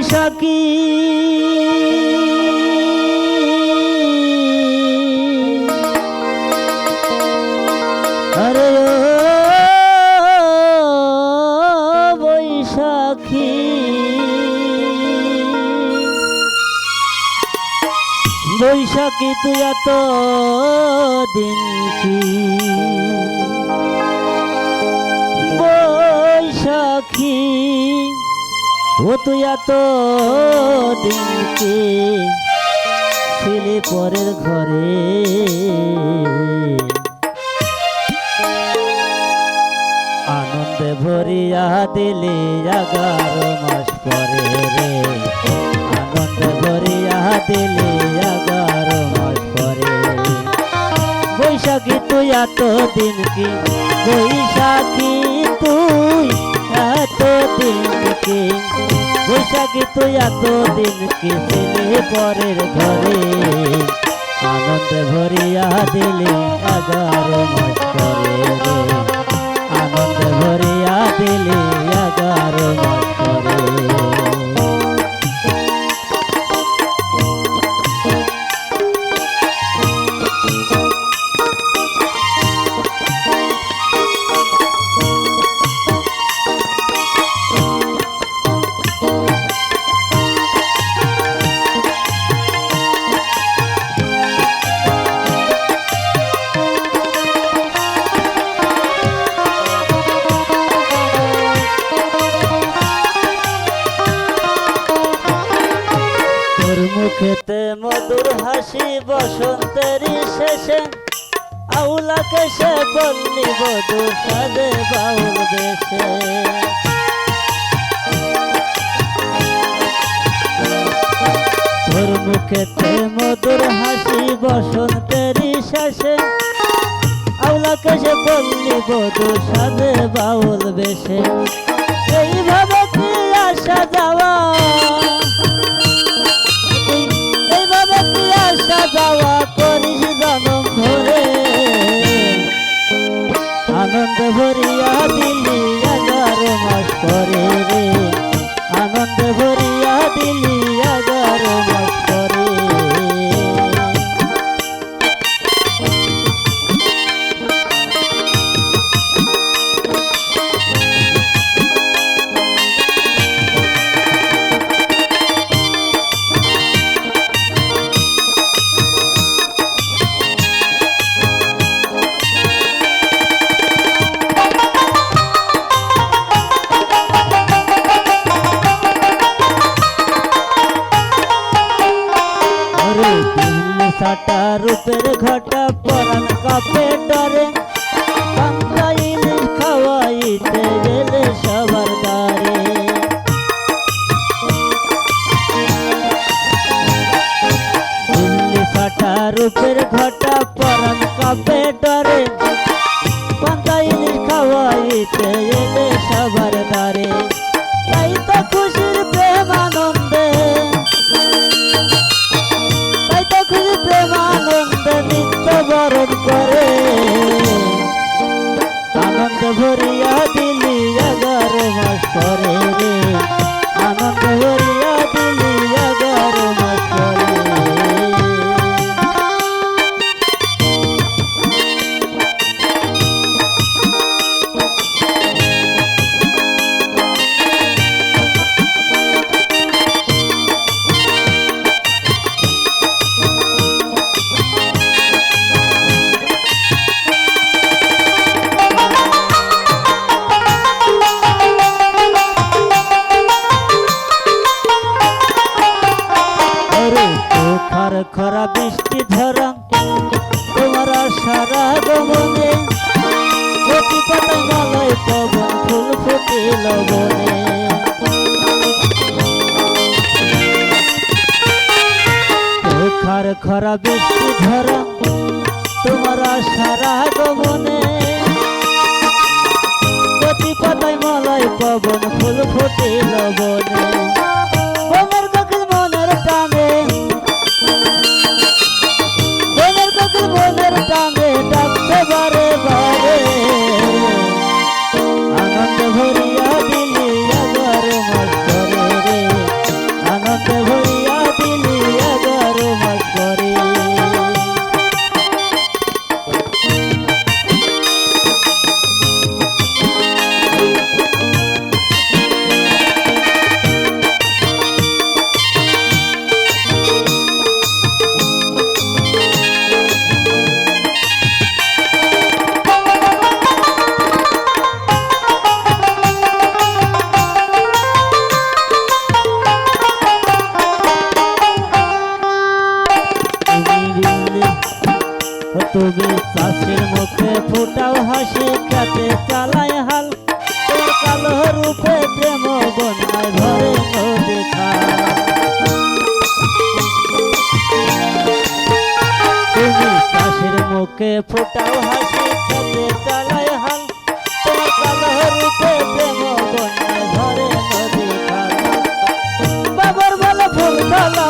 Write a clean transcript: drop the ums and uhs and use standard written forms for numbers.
বৈশাখী আরে ও বৈশাখী বৈশাখী তুই এত দিন কি বৈশাখী ও তুই এত দিনকে ছেলে পরের ঘরে আনন্দে ভরিয়া দিলে 11 মাস পরে রে আনন্দে ভরিয়া দিলে 11 মাস পরে বৈশাখী তুই এত দিন কি বৈশাখী তুই এত দিন কি বৈশাখী তুই এত দিন কি ছেলে পরের ঘরে আনন্দে ভরিয়া দিলে 11 মাস পরে রে আনন্দে ভরিয়া দিলে 11 মাস পরে মুখেতে মধুর হাসি বসন্তের শেষে আউলা কেসে বললি বধু সাজে বাউল দেশে তোর মুখেতে মধুর হাসি বসন্তের শেষে আউলা কেসে বললি বধু সাজে বাউল বেশে এইভাবে কি আসা যাওয়া যাওয়া করিস জনম ধরে আনন্দ ভরিয়া দিলি 11 মাস পরে রে আনন্দ ভরিয়া দিলি 11 মাস পরে সাটা রূপের ঘটা পরান কাপে ডরে বাংলা ইলিশ খাওয়াইতে গেলে সবার দ্বারে দিল্লি সাটা রূপের ঘটা পরান কাপে ডরে বাংলা ইলিশ খাওয়াইতে গেলে সবার দ্বারে তাই তো খুশির প্রেম আনন্দে প্রেমানন্দে নিত্য বরণ করে আনন্দ ভরিয়া দিলি 11 মাস পরে রে আনন্দ ভরিয়া দিলি 11 মাস পরে খরা বৃষ্টি ধরা তোমার সারা গমনে প্রতি পাতায় মালায় পবন ফুল ফুটিল বনে খরা বৃষ্টি ধরা তোমার সারা গমনে প্রতি পাতায় মালায় পবন ফুল ফুটিল বনে মনের কাছে মনের টানে মনের টানে ডাকতে বারে বারে আনন্দ ভরিয়া দিলি 11 মাস পরে রে মুখে ফোটাও হাসি খেতে চালাই হাল তোমার কালো রূপে প্রেম বন্যায় ঝরে নদী খাল বাবর বলে ফুল খালা